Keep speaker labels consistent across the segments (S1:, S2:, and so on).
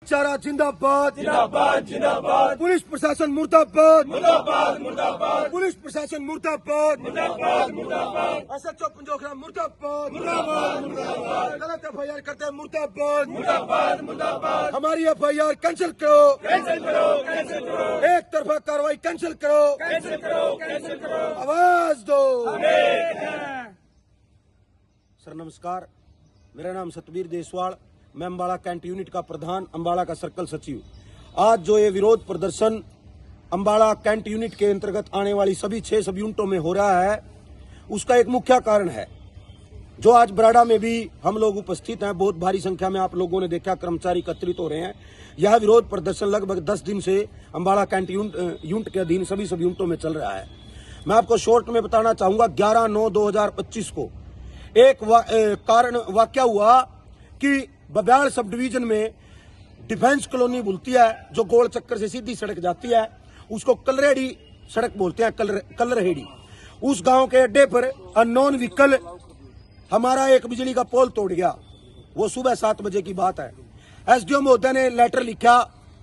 S1: भाईचारा जिंदाबाद
S2: जिंदाबाद जिंदाबाद
S1: पुलिस प्रशासन मुर्दाबाद
S2: मुर्दाबाद मुर्दाबाद
S1: पुलिस प्रशासन मुर्दाबाद
S2: मुर्दाबाद मुर्दाबाद
S1: एसएचओ पंजोखरा मुर्दाबाद
S2: मुर्दाबाद मुर्दाबाद
S1: गलत एफआईआर करते हैं मुर्दाबाद
S2: मुर्दाबाद मुर्दाबाद
S1: हमारी एफआईआर कैंसिल करो
S2: कैंसिल करो कैंसिल करो
S1: एक तरफा कार्रवाई कैंसिल करो
S2: कैंसिल करो कैंसिल करो
S1: आवाज दो
S2: एक है।
S1: सर नमस्कार, मेरा नाम सतबीर देसवाल, मैं अम्बाला कैंट यूनिट का प्रधान, अम्बाला का सर्कल सचिव। आज जो ये विरोध प्रदर्शन अम्बाला कैंट यूनिट के अंतर्गत आने वाली सभी 6 सब यूनिटों में हो रहा है, उसका एक मुख्य कारण है जो आज बराड़ा में भी हम लोग उपस्थित हैं। बहुत भारी संख्या में आप लोगों ने देखा कर्मचारी एकत्रित हो रहे हैं। यह विरोध प्रदर्शन लगभग 10 दिन से अम्बाला कैंट यूनिट के अधीन सभी सब यूनिटों में चल रहा है। मैं आपको शॉर्ट में बताना चाहूंगा, 11/9/2025 को एक कारण वाकया हुआ कि बब्याल सब डिवीजन में डिफेंस कॉलोनी बोलती है, जो गोल चक्कर से सीधी सड़क जाती है, उसको कलरेडी सड़क बोलते हैं, कलरहेड़ी। उस गांव के अड्डे पर अननोन व्हीकल हमारा एक बिजली का पोल तोड़ गया। वो सुबह 7 बजे की बात है। एसडीओ महोदय ने लेटर लिखा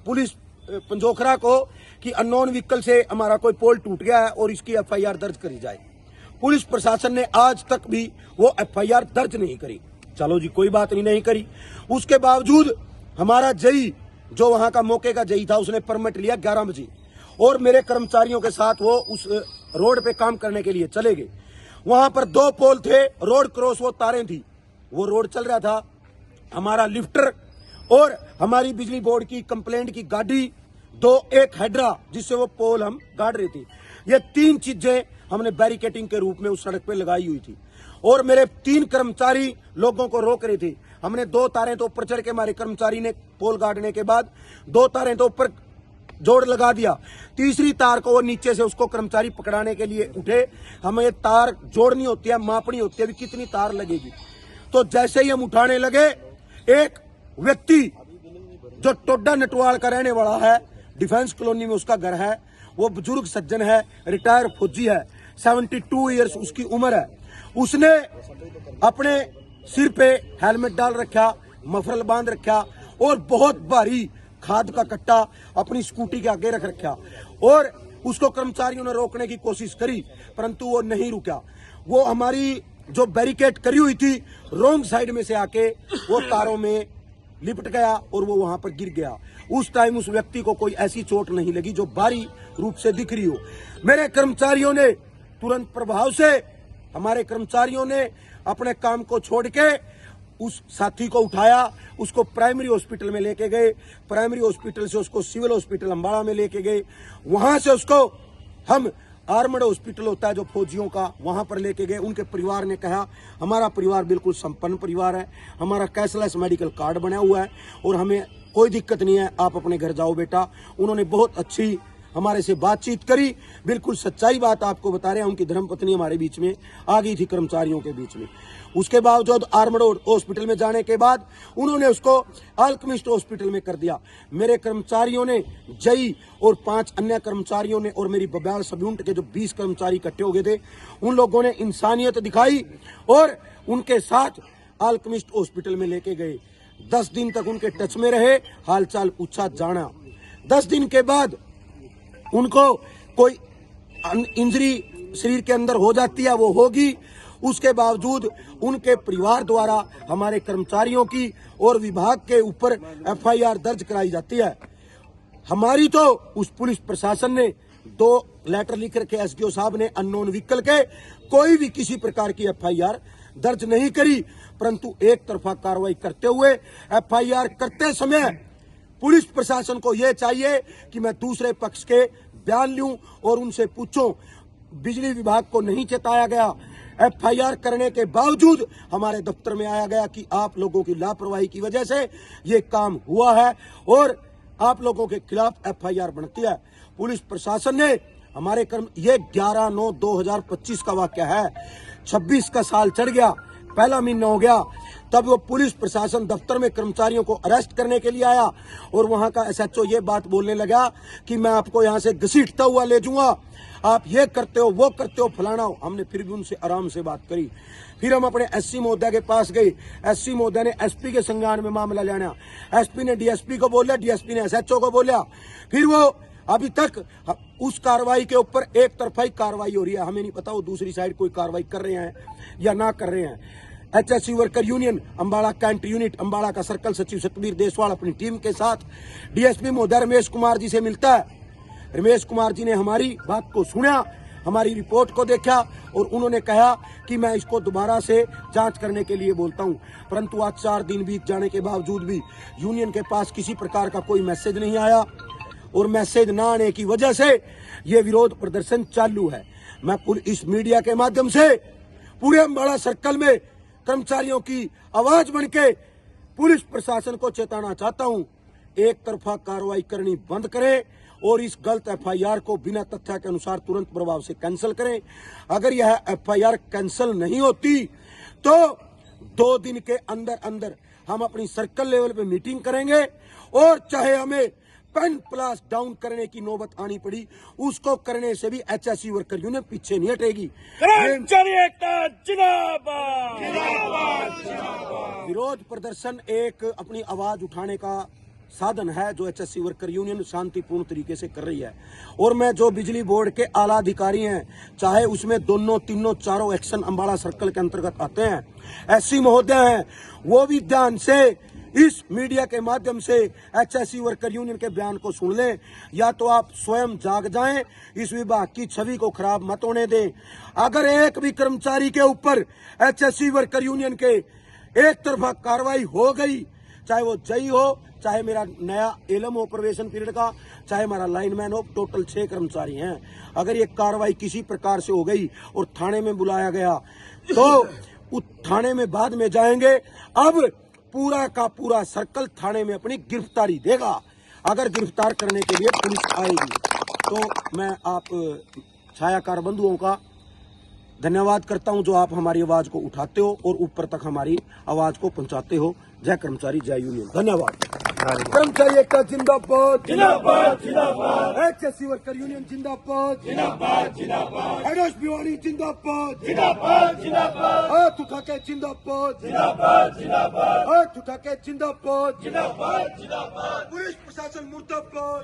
S1: पुलिस पंजोखरा को कि अननोन व्हीकल से हमारा कोई पोल टूट गया है और इसकी एफआईआर दर्ज करी जाए। पुलिस प्रशासन ने आज तक भी वो एफआईआर दर्ज नहीं करी। चलो जी, कोई बात नहीं करी। उसके बावजूद हमारा जई, जो वहां का मौके का जई था, उसने परमिट लिया 11 बजे और मेरे कर्मचारियों के साथ वो उस रोड पे काम करने के लिए चले गए। वहां पर 2 पोल थे, रोड क्रॉस वो तारें थी, वो रोड चल रहा था। हमारा लिफ्टर और हमारी बिजली बोर्ड की कंप्लेंट की गाड़ी, एक हेड्रा जिससे वो पोल हम गाड़ रहे थे, ये 3 चीजें हमने बैरिकेटिंग के रूप में उस सड़क पे लगाई हुई थी और मेरे 3 कर्मचारी लोगों को रोक रहे थे। हमने 2 तारें तो ऊपर चढ़ के, हमारे कर्मचारी ने पोल गाड़ने के बाद 2 तारें तो ऊपर जोड़ लगा दिया, तीसरी तार को वो नीचे से उसको कर्मचारी पकड़ाने के लिए उठे। हमें तार जोड़नी होती है, मापनी होती है, कितनी तार लगेगी। तो जैसे ही हम उठाने लगे, एक व्यक्ति जो टोडा नटवाल का रहने वाला है, डिफेंस कॉलोनी में उसका घर है, वो बुजुर्ग सज्जन है, रिटायर फौजी है, 72 ईयर्स उसकी उम्र है। उसने अपने सिर पे हेलमेट डाल रखा, मफरल बांध रखा और बहुत भारी खाद का कट्टा अपनी स्कूटी के आगे रख रखा और उसको कर्मचारियों ने रोकने की कोशिश करी, परंतु वो नहीं रुका। वो हमारी जो बैरिकेड करी हुई थी, रॉन्ग साइड में से आके वो तारों में लिपट गया और वो वहां पर गिर गया। उस टाइम उस व्यक्ति को कोई ऐसी चोट नहीं लगी जो बाहरी रूप से दिख रही हो। मेरे कर्मचारियों ने तुरंत प्रभाव से, हमारे कर्मचारियों ने अपने काम को छोड़ के उस साथी को उठाया, उसको प्राइमरी हॉस्पिटल में लेके गए, प्राइमरी हॉस्पिटल से उसको सिविल हॉस्पिटल अम्बाड़ा में लेके गए, वहां से उसको हम आर्मड हॉस्पिटल होता है जो फौजियों का, वहां पर लेके गए। उनके परिवार ने कहा हमारा परिवार बिल्कुल संपन्न परिवार है, हमारा कैशलेस मेडिकल कार्ड बना हुआ है और हमें कोई दिक्कत नहीं है, आप अपने घर जाओ बेटा। उन्होंने बहुत अच्छी हमारे से बातचीत करी, बिल्कुल सच्चाई बात आपको बता रहे हैं। उनकी धर्मपत्नी हमारे बीच में आ गई थी, कर्मचारियों के बीच में। उसके बावजूद आर्मड हॉस्पिटल में जाने के बाद उन्होंने उसको अल्केमिस्ट हॉस्पिटल में कर दिया। मेरे कर्मचारियों ने, जई और 5 अन्य कर्मचारियों ने और मेरी बब्याल सब यूनिट के जो 20 कर्मचारी इकट्ठे हो गए थे, उन लोगों ने इंसानियत दिखाई और उनके साथ अल्केमिस्ट हॉस्पिटल में लेके गए। 10 दिन तक उनके टच में रहे, हालचाल पूछा जाना। 10 दिन के बाद उनको कोई इंजरी शरीर के अंदर हो जाती है, वो होगी। उसके बावजूद उनके परिवार द्वारा हमारे कर्मचारियों की और विभाग के ऊपर एफआईआर दर्ज कराई जाती है। हमारी तो उस पुलिस प्रशासन ने 2 लेटर लिख रखे एसडीओ साहब ने अननोन व्हीकल के, कोई भी किसी प्रकार की एफआईआर दर्ज नहीं करी, परंतु एक तरफा कार्रवाई करते हुए एफआईआर करते समय पुलिस प्रशासन को यह चाहिए कि मैं दूसरे पक्ष के बयान लूं और उनसे पूछूं। बिजली विभाग को नहीं चेताया गया, एफआईआर करने के बावजूद हमारे दफ्तर में आया गया कि आप लोगों की लापरवाही की वजह से ये काम हुआ है और आप लोगों के खिलाफ एफआईआर बनती है। पुलिस प्रशासन ने हमारे ये 11/9/2025 का वाकया है, 26 का साल चढ़ गया, पहला महीना हो गया, तब वो पुलिस प्रशासन दफ्तर में कर्मचारियों को अरेस्ट करने के लिए आया और वहां का एसएचओ ये बात बोलने लगा कि मैं आपको यहां से घसीटता हुआ ले जाऊंगा, आप ये करते हो वो करते हो फलाना हो। हमने फिर भी उनसे आराम से बात करी। फिर हम अपने एससी महोदय के पास गए। एससी महोदय ने एसपी के संज्ञान में मामला लेना, एसपी ने डीएसपी को बोला, डीएसपी ने एसएचओ को बोला। फिर वो अभी तक उस कार्रवाई के ऊपर एक तरफा कार्रवाई हो रही है। हमें नहीं पता वो दूसरी साइड कोई कार्रवाई कर रहे हैं या ना कर रहे हैं। HSC worker union Ambala cantt unit Ambala का सर्कल सचिव सतबीर देसवाल अपनी टीम के साथ डीएसपी महोदय रमेश कुमार जी से मिलता है। रमेश कुमार जी ने हमारी बात को सुना, हमारी रिपोर्ट को देखा और उन्होंने कहा कि मैं इसको दोबारा से जांच करने के लिए बोलता हूं। परंतु आज 4 दिन बीत जाने के बावजूद भी यूनियन के पास किसी प्रकार का कोई मैसेज नहीं आया और मैसेज न आने की वजह से ये विरोध प्रदर्शन चालू है। मैं इस मीडिया के माध्यम से पूरे अंबाला सर्कल में कर्मचारियों की आवाज बनके पुलिस प्रशासन को चेताना चाहता हूं, एक तरफा कार्रवाई करनी बंद करें और इस गलत एफआईआर को बिना तथ्य के अनुसार तुरंत प्रभाव से कैंसिल करें। अगर यह एफआईआर कैंसिल नहीं होती तो 2 दिन के अंदर अंदर हम अपनी सर्कल लेवल पे मीटिंग करेंगे और चाहे हमें पेन प्लस डाउन करने की नौबत आनी पड़ी, उसको करने से भी एचएससी वर्कर यूनियन पीछे नहीं हटेगी।
S2: कर्मचारी एकता जिंदाबाद जिंदाबाद।
S1: विरोध प्रदर्शन एक अपनी आवाज उठाने का साधन है जो एचएससी वर्कर यूनियन शांतिपूर्ण तरीके से कर रही है। और मैं जो बिजली बोर्ड के आला अधिकारी हैं, चाहे उसमें दोनों तीनों चारों एक्शन अंबाला सर्कल के अंतर्गत आते हैं, एससी महोदय हैं, वो भी ध्यान से इस मीडिया के माध्यम से एचएससी वर्कर यूनियन के बयान को सुन लें, या तो आप स्वयं जाग जाएं, इस विभाग की छवि को खराब मत होने दें। अगर एक भी कर्मचारी के ऊपर एचएससी वर्कर यूनियन के एक तरफा कार्रवाई हो गई, चाहे वो जई हो, चाहे मेरा नया एलम हो प्रोबेशन पीरियड का, चाहे हमारा लाइनमैन हो, टोटल 6 कर्मचारी हैं, अगर ये कार्रवाई किसी प्रकार से हो गई और थाने में बुलाया गया तो उस थाने में बाद में जाएंगे। अब पूरा का पूरा सर्कल थाने में अपनी गिरफ्तारी देगा। अगर गिरफ्तार करने के लिए पुलिस आएगी तो मैं आप छायाकार बंधुओं का धन्यवाद करता हूं जो आप हमारी आवाज को उठाते हो और ऊपर तक हमारी आवाज को पहुंचाते हो। जय कर्मचारी, जय यूनियन। धन्यवाद। कर्मचारी एकता जिंदाबाद
S2: जिंदाबाद जिंदाबाद।
S1: एचएससी वर्कर यूनियन जिंदाबाद
S2: जिंदाबाद जिंदाबाद।
S1: हरीश भिवानी जिंदाबाद
S2: जिंदाबाद जिंदाबाद।
S1: हाथ उठा के जिंदाबाद
S2: जिंदाबाद जिंदाबाद।
S1: हाथ उठा के जिंदाबाद
S2: जिंदाबाद जिंदाबाद।
S1: पुलिस प्रशासन मुर्दाबाद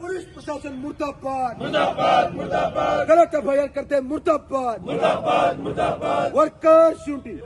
S1: पुलिस प्रशासन मुर्दाबाद
S2: मुर्दाबाद
S1: गलत एफआईआर करते मुर्दाबाद
S2: मुर्दाबाद मुर्दाबाद।
S1: Workers unity.